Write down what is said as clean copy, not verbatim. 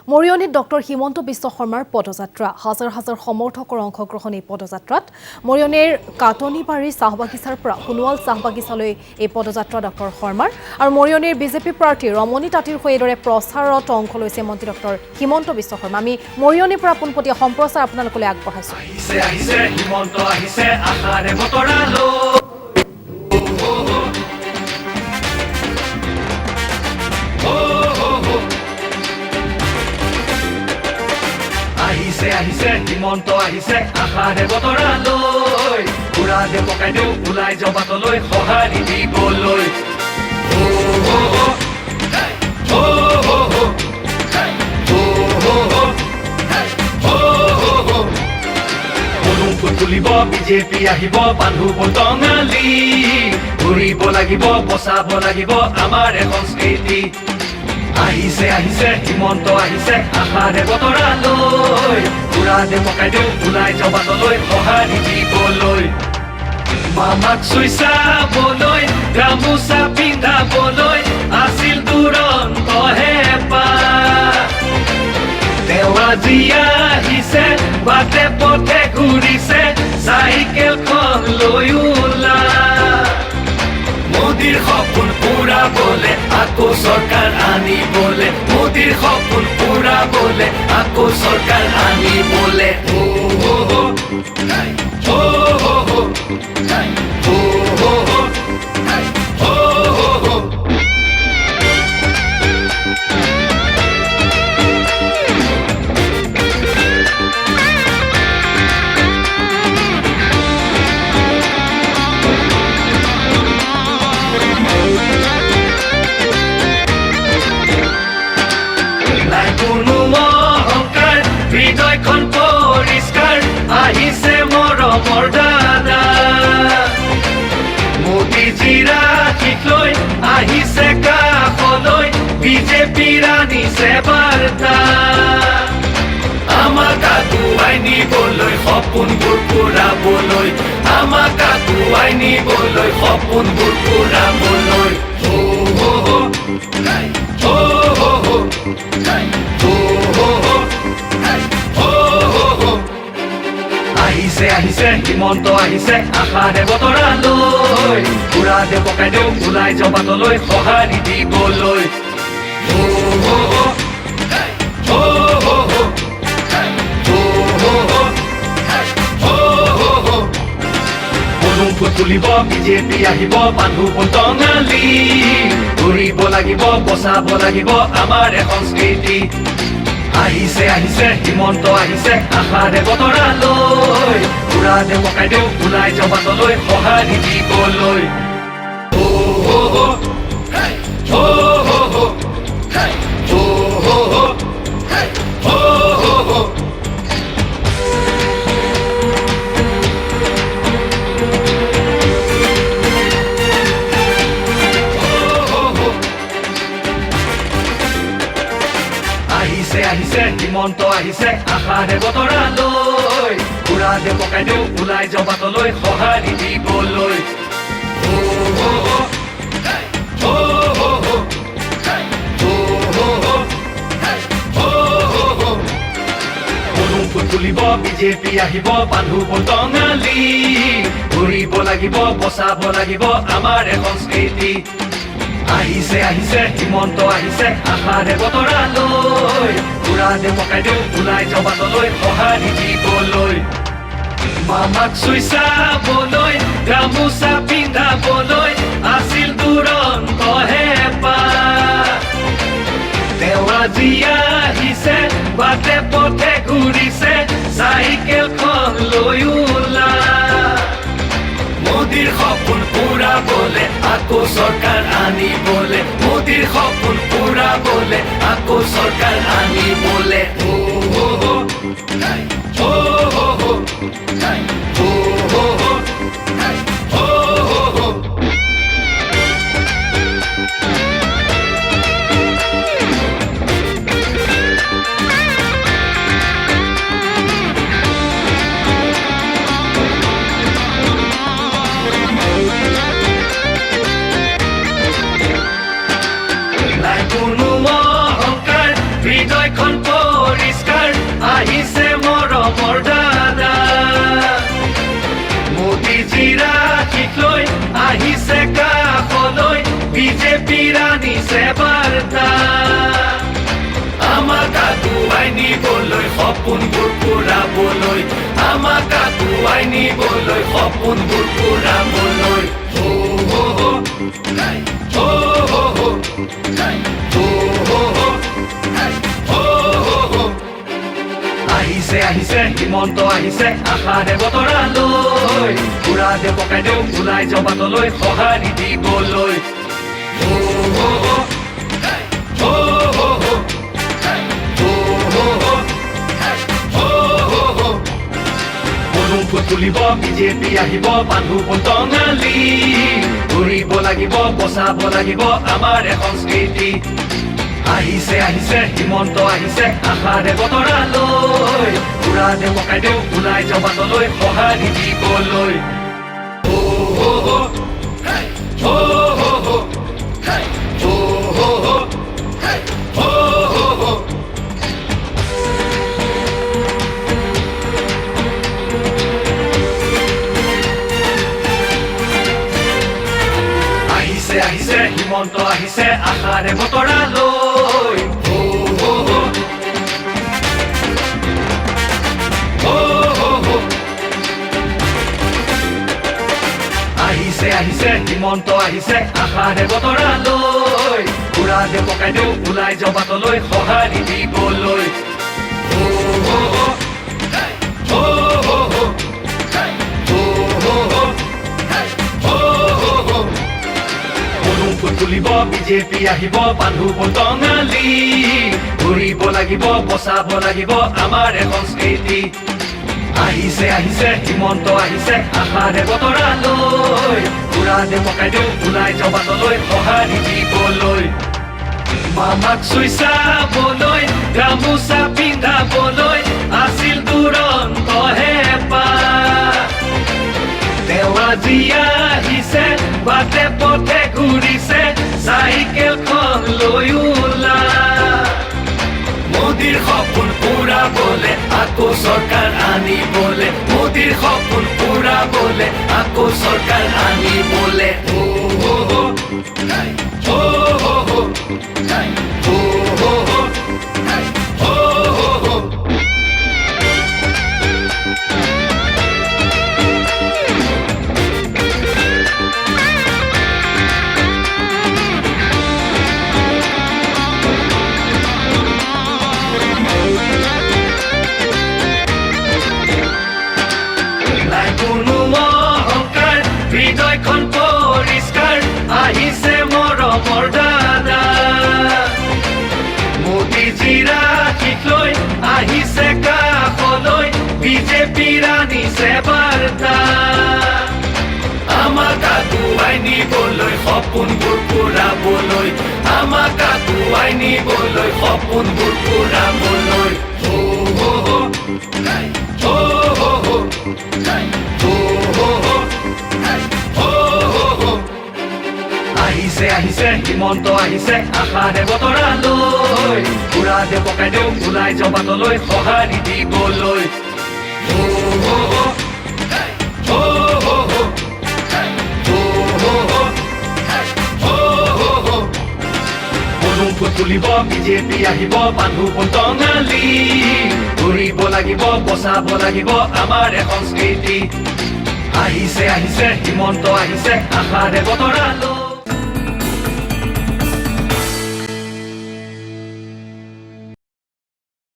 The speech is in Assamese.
মৰিয়নীত ডক্টৰ হিমন্ত বিশ্ব শৰ্মাৰ পদযাত্ৰা হাজাৰ হাজাৰ সমৰ্থকৰ অংশগ্ৰহণ এই পদযাত্ৰাত মৰিয়নীৰ কাটনিবাৰী চাহবাগিচাৰ পৰা সোণোৱাল চাহবাগিচালৈ এই পদযাত্ৰা ডক্টৰ শৰ্মাৰ আৰু মৰিয়নীৰ বিজেপি প্ৰাৰ্থী ৰমনী তাঁতীৰ হৈ এইদৰে প্ৰচাৰত অংশ লৈছে মন্ত্ৰী ডক্টৰ হিমন্ত বিশ্ব শৰ্মা আমি মৰিয়নীৰ পৰা পোনপটীয়া সম্প্ৰচাৰ আপোনালোকলৈ আগবঢ়াইছো আহিছে হিমন্ত আহিছে আশাৰে বতৰালৈ পুৰা দে পকাই দেউ ওলাই যাবাতলৈ সঁহাৰি দিবলৈ তুলিব বিজেপি আহিব বান্ধু টঙালি ঘূৰিব লাগিব বচাব লাগিব আমাৰ সংস্কৃতি আহিছে হিমন্ত আহিছে আশাৰে বতৰালৈ পুৰা দে পকাই দেউ ওলাই যাবাতলৈ সঁহাৰি দিবলৈ মামাক চুই চাবলৈ গামোচা পিন্ধাবলৈ আছিল দুৰন্ত হেঁপাহ তেওঁ আজি আহিছে বাটে পথে ঘূৰিছে চাইকেলখন লৈ ওলাই মোদীৰ সপোন পুৰাবলে আকৌ চৰকাৰ আনিবলে মোদীৰ সপোন পুৰাবলে আকৌ চৰকাৰ আনিবলে আহিছে মৰমৰ দাদা মোদীজীৰ আশীষ লৈ আহিছে কাষলৈ বিজেপিৰ আনিছে বাৰ্তা আমাক আগুৱাই নিবলৈ সপোনবোৰ পুৰাবলৈ আমাক আগুৱাই নিবলৈ সপোনবোৰ পুৰাবলৈ আহিছে হিমন্ত আহিছে আশাৰে বতৰালৈ পুৰা দে পকাই দেউ ওলাই যাবাতলৈ সঁহাৰি দিবলৈ তুলিব বিজেপি আহিব বান্ধু টঙালি ঘূৰিব লাগিব বচাব লাগিব আমাৰ সংস্কৃতি আহিছে হিমন্ত আহিছে আশাৰে বতৰালৈ পুৰা দে পকাই দেউ ওলাই যাবাতলৈ সঁহাৰি দিবলৈ আহিছে হিমন্ত আহিছে আশাৰে বতৰালৈ পুৰা দে পকাই দেউ ওলাই যাবাতলৈ সঁহাৰি দিবলৈ তুলিব বিজেপি আহিব বান্ধু টঙালি ঘূৰিব লাগিব বচাব লাগিব আমাৰ সংস্কৃতি আহিছে হিমন্ত আহিছে আশাৰে বতৰালৈ পুৰা দে পকাই দেউ ওলাই যাবাতলৈ সঁহাৰি দিবলৈ মামাক চুই চাবলৈ গামোচা পিন্ধাবলৈ আছিল দুৰন্ত হেঁপাহ তেওঁ আজি আহিছে বাটে পথে ঘূৰিছে চাইকেলখন লৈ ওলাই মোদীৰ সপোন পুৰাবলে আকৌ চৰকাৰ আনিবলে মোদীৰ সপোন পুৰাবলে আকৌ চৰকাৰ আনিবলে কোনো অহংকাৰ হৃদয়খন পৰিষ্কাৰ আহিছে মৰমৰ দাদা মোদীজীৰ আশীষ লৈ আহিছে কাষলৈ বিজেপিৰ আনিছে বাৰ্তা আমাক আগুৱাই নিবলৈ সপোনবোৰ পূৰাবলৈ আমাক আগুৱাই নিবলৈ সপোনবোৰ পূৰাবলৈ হো হো হো হাই হো হো হো হাই হো হো হো হাই হো হো হো আহিছে আহিছে হিমন্ত আহিছে আশাৰে বতৰালৈ উৰা দে পকাই দেও ওলাই যাওঁ বাটলৈ সঁহাৰি দিবলৈ হো হো হো হাই হো হো হো হাই হো হো হো হাই হো হো হো ফুট তুলিব বিজেপি আহিব বান্ধু টঙালি ঘূৰিব লাগিব বচাব লাগিব আমাৰ সংস্কৃতি আহিছে আহিছে হিমন্ত আহিছে আশাৰে বতৰালৈ উৰা দে পকাই দেও ওলাই যাওঁ বাটলৈ সঁহাৰি দিবলৈ হো হো হো হাই হো হো হো হাই হো হো হো হাই হো হো হো আহিছে হিমন্ত আহিছে আশাৰে বতৰালৈ হো হো হো হো হো হো আহিছে আহিছে হিমন্ত আহিছে আশাৰে বতৰালৈ উৰা দে পকাই দেও ওলাই যাওঁ বাটলৈ সঁহাৰি দিবলৈ হো হো হো হাই হো হো হো হাই হো হো হো হাই হো হো হো ফুট তুলিব বিজেপি আহিব বান্ধু টঙালি ঘূৰিব লাগিব বচাব লাগিব আমাৰ সংস্কৃতি আহিছে আহিছে হিমন্ত আহিছে আশাৰে বতৰালৈ উৰা দে পকাই দেও ওলাই যাওঁ বাটলৈ সঁহাৰি দিবলৈ মামাক চুই চাবলৈ গামোচা পিন্ধাবলৈ আছিল দুৰন্ত হেঁপাহ তেওঁ আজি আহিছে বাটে পথে ঘূৰিছে চাইকেলখন লৈ ওলা মোদীৰ সপোন পূৰাবলে আকৌ চৰকাৰ আনিবলে মোদীৰ সপোন পূৰাবলে আকৌ চৰকাৰ আনিবলে হো হো হো হাই হো হো হো হাই হো হো হো হাই হো হো হো হৃদয়খন পৰিষ্কাৰ আহিছে মৰমৰ দাদা মোদীজীৰ আশীষ লৈ আহিছে কাষলৈ বিজেপিৰ আনিছে বাৰ্তা আমাক আগুৱাই নিবলৈ সপোনবোৰ পূৰাবলৈ আমাক আগুৱাই নিবলৈ সপোনবোৰ পূৰাবলৈ হো হো হো হাই হো হো হো হাই হো হো হো আহিছে আহিছে হিমন্ত আহিছে আশাৰে বতৰালৈ উৰা দে পকাই দেও ওলাই যাওঁ বাটলৈ সঁহাৰি দিবলৈ হো হো হো হাই হো হো হো হাই হো হো হো হাই হো হো হো ফুট তুলিব বিজেপি আহিব বান্ধু টঙালি ঘূৰিব লাগিব বচাব লাগিব আমাৰ সংস্কৃতি আহিছে আহিছে হিমন্ত আহিছে আশাৰে বতৰালৈ